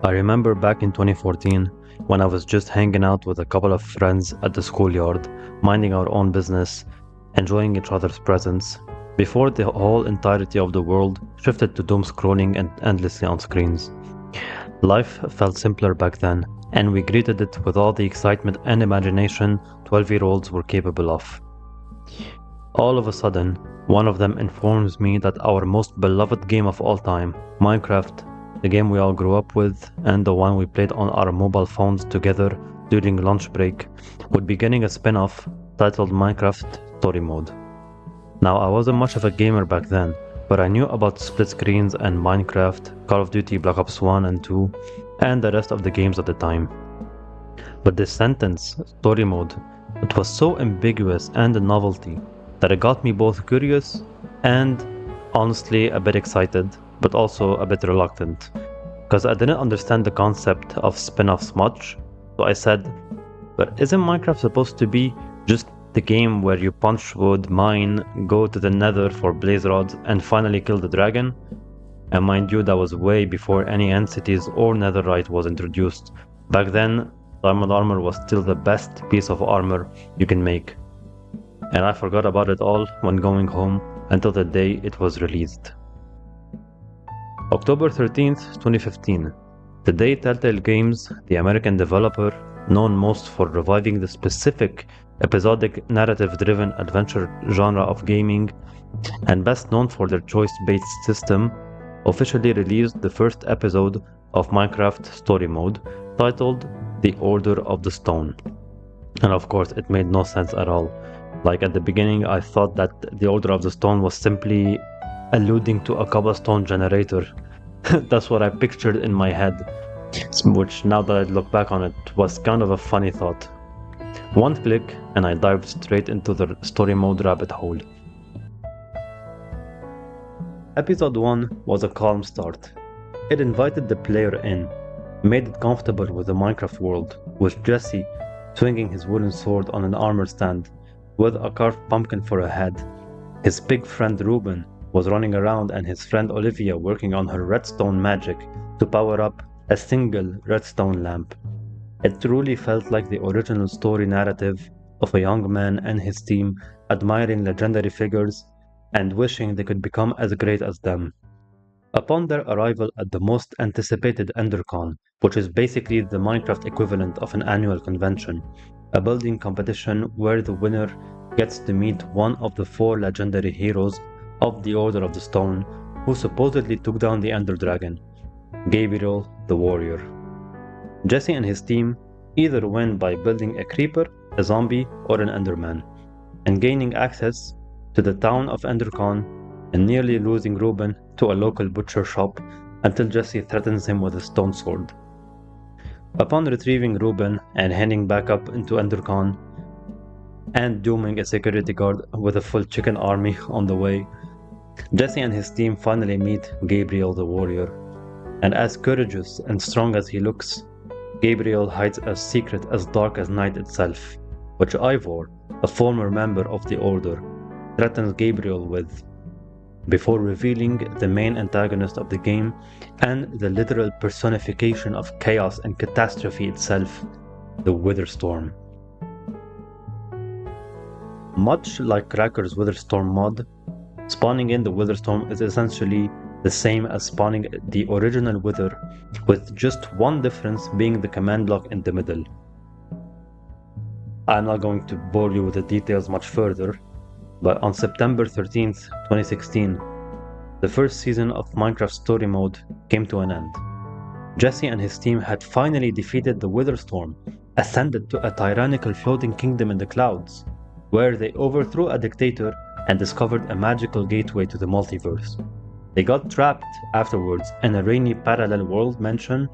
I remember back in 2014 when I was just hanging out with a couple of friends at the schoolyard, minding our own business, enjoying each other's presence, before the whole entirety of the world shifted to doom scrolling and endlessly on screens. Life felt simpler back then, and we greeted it with all the excitement and imagination 12-year-olds were capable of. All of a sudden, one of them informs me that our most beloved game of all time, Minecraft, the game we all grew up with and the one we played on our mobile phones together during lunch break, would be getting a spin-off titled Minecraft Story Mode. Now, I wasn't much of a gamer back then, but I knew about split screens and Minecraft, Call of Duty Black Ops 1 and 2, and the rest of the games at the time. But this sentence, Story Mode, it was so ambiguous and a novelty that it got me both curious and honestly a bit excited, but also a bit reluctant, because I didn't understand the concept of spin-offs much. So I said, but isn't Minecraft supposed to be just the game where you punch wood, mine, go to the nether for blaze rods, and finally kill the dragon? And mind you, that was way before any end cities or netherite was introduced. Back then, diamond armor was still the best piece of armor you can make. And I forgot about it all when going home until the day it was released. October 13th, 2015, the day Telltale Games, the American developer known most for reviving the specific episodic narrative-driven adventure genre of gaming and best known for their choice-based system, officially released the first episode of Minecraft Story Mode titled The Order of the Stone. And of course, it made no sense at all. Like at the beginning, I thought that the Order of the Stone was simply alluding to a cobblestone generator. That's what I pictured in my head, which now that I look back on it was kind of a funny thought. One click and I dived straight into the story mode rabbit hole. Episode 1 was a calm start. It invited the player in, made it comfortable with the Minecraft world, with Jesse swinging his wooden sword on an armor stand, with a carved pumpkin for a head. His big friend Ruben was running around and his friend Olivia working on her redstone magic to power up a single redstone lamp. It truly felt like the original story narrative of a young man and his team admiring legendary figures and wishing they could become as great as them. Upon their arrival at the most anticipated EnderCon, which is basically the Minecraft equivalent of an annual convention, a building competition where the winner gets to meet one of the 4 legendary heroes of the Order of the Stone who supposedly took down the Ender Dragon, Gabriel the Warrior. Jesse and his team either win by building a creeper, a zombie, or an Enderman, and gaining access to the town of EnderCon and nearly losing Ruben to a local butcher shop until Jesse threatens him with a stone sword. Upon retrieving Ruben and heading back up into EnderCon and dooming a security guard with a full chicken army on the way, Jesse and his team finally meet Gabriel the Warrior. And as courageous and strong as he looks, Gabriel hides a secret as dark as night itself, which Ivor, a former member of the Order, threatens Gabriel with, before revealing the main antagonist of the game and the literal personification of chaos and catastrophe itself, the Witherstorm. Much like Cracker's Witherstorm mod, spawning in the Witherstorm is essentially the same as spawning the original Wither, with just one difference being the command block in the middle. I'm not going to bore you with the details much further, but on September 13th, 2016, the first season of Minecraft Story Mode came to an end. Jesse and his team had finally defeated the Witherstorm, ascended to a tyrannical floating kingdom in the clouds, where they overthrew a dictator and discovered a magical gateway to the multiverse. They got trapped afterwards in a rainy parallel world mansion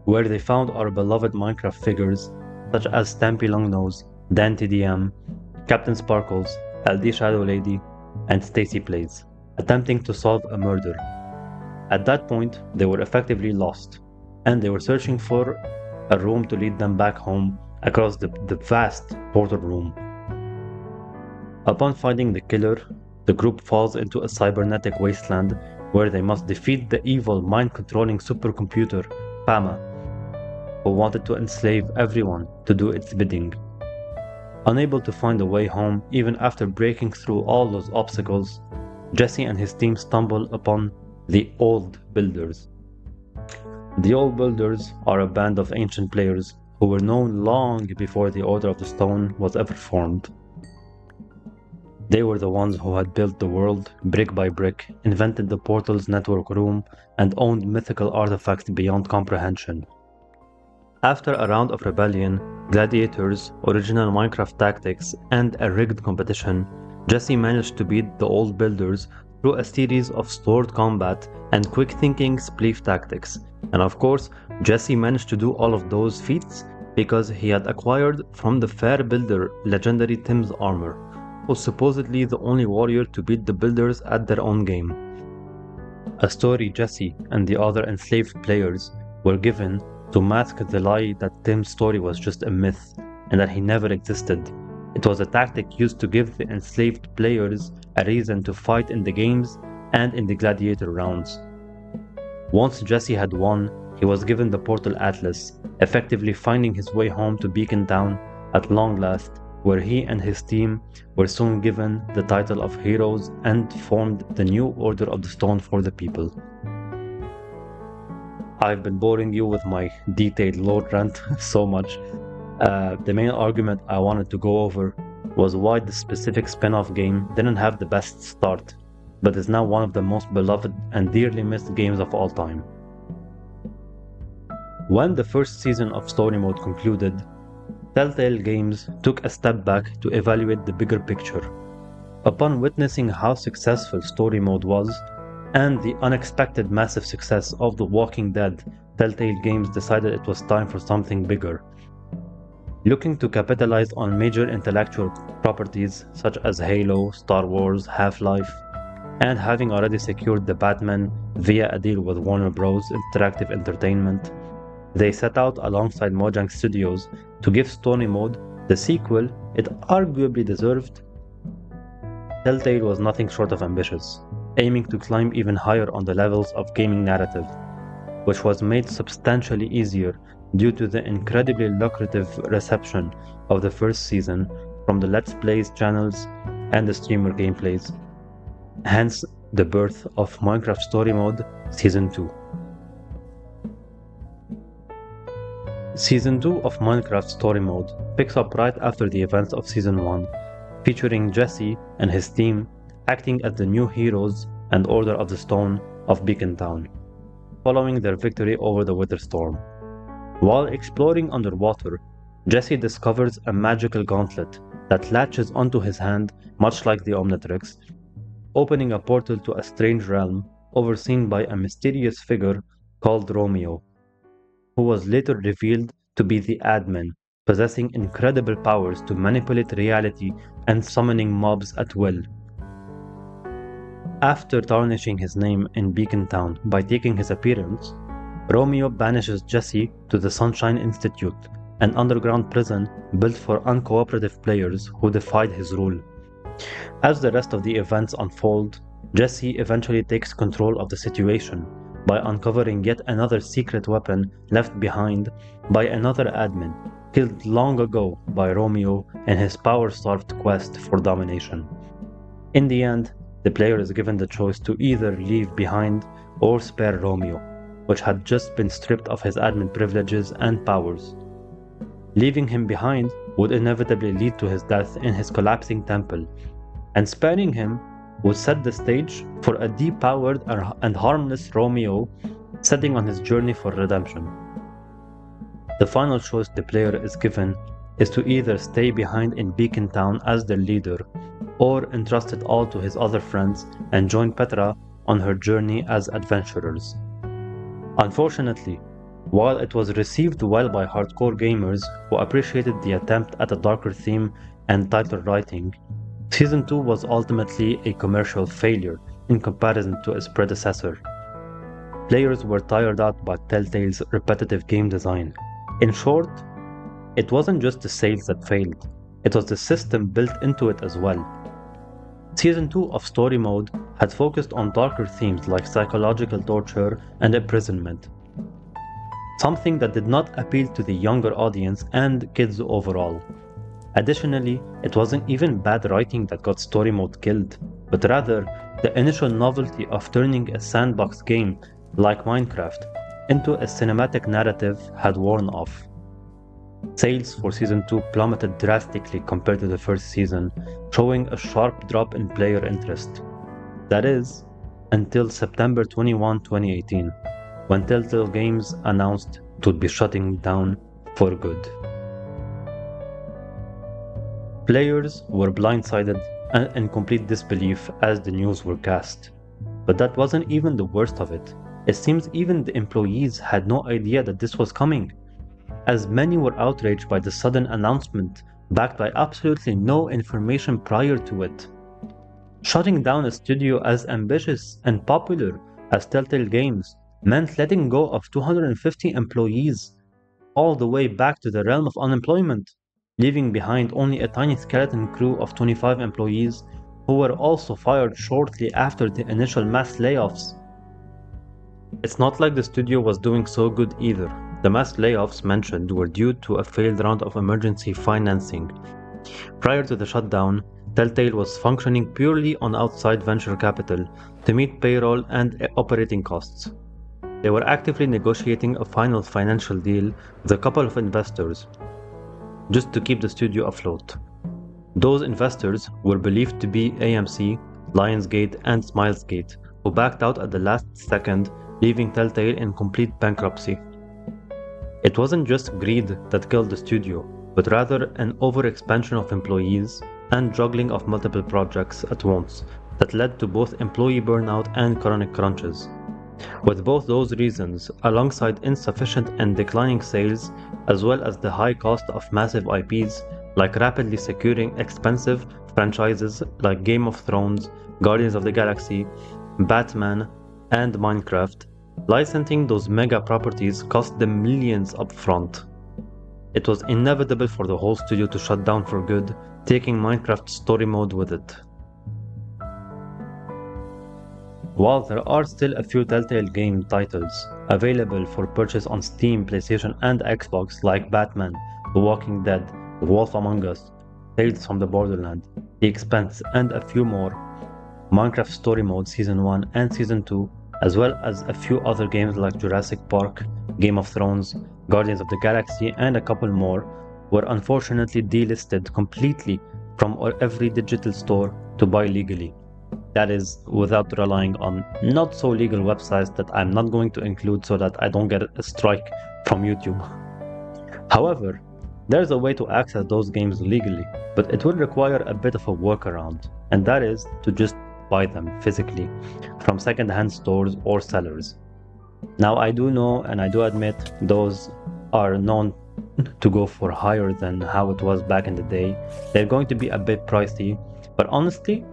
where they found our beloved Minecraft figures such as Stampy Longnose, Dante DM, Captain Sparkles, LD Shadow Lady, and Stacy Plays, attempting to solve a murder. At that point, they were effectively lost, and they were searching for a room to lead them back home across the vast portal room. Upon finding the killer, the group falls into a cybernetic wasteland where they must defeat the evil mind-controlling supercomputer Fama, who wanted to enslave everyone to do its bidding. Unable to find a way home even after breaking through all those obstacles, Jesse and his team stumble upon the Old Builders. The Old Builders are a band of ancient players who were known long before the Order of the Stone was ever formed. They were the ones who had built the world brick by brick, invented the portal's network room, and owned mythical artifacts beyond comprehension. After a round of rebellion, gladiators, original Minecraft tactics, and a rigged competition, Jesse managed to beat the Old Builders through a series of stored combat and quick-thinking spleef tactics. And of course, Jesse managed to do all of those feats because he had acquired from the Fair Builder legendary Tim's armor, who was supposedly the only warrior to beat the Builders at their own game. A story Jesse and the other enslaved players were given to mask the lie that Tim's story was just a myth and that he never existed. It was a tactic used to give the enslaved players a reason to fight in the games and in the gladiator rounds. Once Jesse had won, he was given the Portal Atlas, effectively finding his way home to Beacon Town at long last, where he and his team were soon given the title of heroes and formed the new Order of the Stone for the people. I've been boring you with my detailed lore rant so much. The main argument I wanted to go over was why this specific spin-off game didn't have the best start, but is now one of the most beloved and dearly missed games of all time. When the first season of Story Mode concluded, Telltale Games took a step back to evaluate the bigger picture. Upon witnessing how successful Story Mode was, and the unexpected massive success of The Walking Dead, Telltale Games decided it was time for something bigger. Looking to capitalize on major intellectual properties such as Halo, Star Wars, Half-Life, and having already secured the Batman via a deal with Warner Bros. Interactive Entertainment, they set out alongside Mojang Studios to give Story Mode the sequel it arguably deserved. Telltale was nothing short of ambitious, aiming to climb even higher on the levels of gaming narrative, which was made substantially easier due to the incredibly lucrative reception of the first season from the Let's Plays channels and the streamer gameplays. Hence the birth of Minecraft Story Mode Season 2. Season 2 of Minecraft Story Mode picks up right after the events of Season 1, featuring Jesse and his team acting as the new heroes and Order of the Stone of Beacon Town, following their victory over the Wither Storm. While exploring underwater, Jesse discovers a magical gauntlet that latches onto his hand much like the Omnitrix, opening a portal to a strange realm overseen by a mysterious figure called Romeo, who was later revealed to be the admin, possessing incredible powers to manipulate reality and summoning mobs at will. After tarnishing his name in Beacon Town by taking his appearance, Romeo banishes Jesse to the Sunshine Institute, an underground prison built for uncooperative players who defied his rule. As the rest of the events unfold, Jesse eventually takes control of the situation by uncovering yet another secret weapon left behind by another admin, killed long ago by Romeo in his power-starved quest for domination. In the end, the player is given the choice to either leave behind or spare Romeo, which had just been stripped of his admin privileges and powers. Leaving him behind would inevitably lead to his death in his collapsing temple, and sparing him would set the stage for a depowered and harmless Romeo setting on his journey for redemption. The final choice the player is given is to either stay behind in Beacon Town as their leader, or entrust it all to his other friends and join Petra on her journey as adventurers. Unfortunately, while it was received well by hardcore gamers who appreciated the attempt at a darker theme and tighter writing, Season 2 was ultimately a commercial failure in comparison to its predecessor. Players were tired out by Telltale's repetitive game design. In short, it wasn't just the sales that failed, it was the system built into it as well. Season 2 of Story Mode had focused on darker themes like psychological torture and imprisonment. something that did not appeal to the younger audience and kids overall. Additionally, it wasn't even bad writing that got story mode killed, but rather the initial novelty of turning a sandbox game like Minecraft into a cinematic narrative had worn off. Sales for Season 2 plummeted drastically compared to the first season, showing a sharp drop in player interest. That is, until September 21, 2018, when Telltale Games announced it would be shutting down for good. Players were blindsided and in complete disbelief as the news were cast. But that wasn't even the worst of it. It seems even the employees had no idea that this was coming, as many were outraged by the sudden announcement, backed by absolutely no information prior to it. Shutting down a studio as ambitious and popular as Telltale Games meant letting go of 250 employees, all the way back to the realm of unemployment, leaving behind only a tiny skeleton crew of 25 employees who were also fired shortly after the initial mass layoffs. It's not like the studio was doing so good either. The mass layoffs mentioned were due to a failed round of emergency financing. Prior to the shutdown, Telltale was functioning purely on outside venture capital to meet payroll and operating costs. They were actively negotiating a final financial deal with a couple of investors, just to keep the studio afloat. Those investors were believed to be AMC, Lionsgate, and Smilesgate, who backed out at the last second, leaving Telltale in complete bankruptcy. It wasn't just greed that killed the studio, but rather an overexpansion of employees and juggling of multiple projects at once that led to both employee burnout and chronic crunches. With both those reasons, alongside insufficient and declining sales, as well as the high cost of massive IPs, like rapidly securing expensive franchises like Game of Thrones, Guardians of the Galaxy, Batman, and Minecraft, licensing those mega properties cost them millions upfront. It was inevitable for the whole studio to shut down for good, taking Minecraft story mode with it. While there are still a few Telltale game titles available for purchase on Steam, PlayStation, and Xbox like Batman, The Walking Dead, The Wolf Among Us, Tales from the Borderland, The Expanse, and a few more, Minecraft Story Mode Season 1 and Season 2, as well as a few other games like Jurassic Park, Game of Thrones, Guardians of the Galaxy, and a couple more, were unfortunately delisted completely from every digital store to buy legally. That is, without relying on not so legal websites that I'm not going to include so that I don't get a strike from YouTube. However, there's a way to access those games legally, but it will require a bit of a workaround, and that is to just buy them physically from second-hand stores or sellers. Now, I do know and I do admit those are known to go for higher than how it was back in the day. They're going to be a bit pricey, but honestly,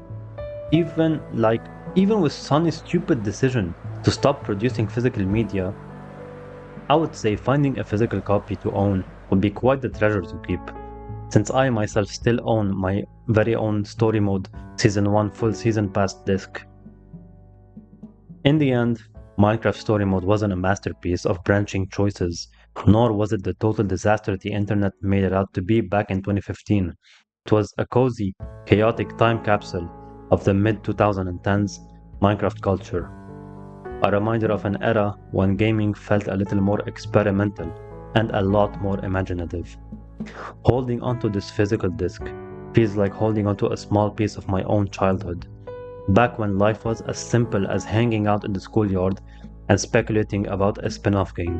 even with Sony's stupid decision to stop producing physical media, I would say finding a physical copy to own would be quite the treasure to keep, since I myself still own my very own Story Mode Season 1 full season pass disc. In the end, Minecraft Story Mode wasn't a masterpiece of branching choices, nor was it the total disaster the internet made it out to be back in 2015. It was a cozy, chaotic time capsule of the mid-2010s Minecraft culture. A reminder of an era when gaming felt a little more experimental and a lot more imaginative. Holding onto this physical disc feels like holding onto a small piece of my own childhood, back when life was as simple as hanging out in the schoolyard and speculating about a spin-off game.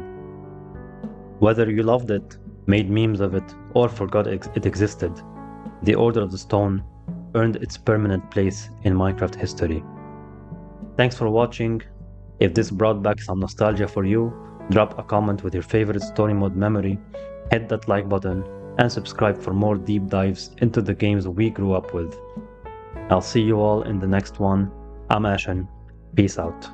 Whether you loved it, made memes of it, or forgot it existed, the Order of the Stone earned its permanent place in Minecraft history. Thanks for watching. If this brought back some nostalgia for you, drop a comment with your favorite story mode memory, hit that like button, and subscribe for more deep dives into the games we grew up with. I'll see you all in the next one. I'm Ashen. Peace out.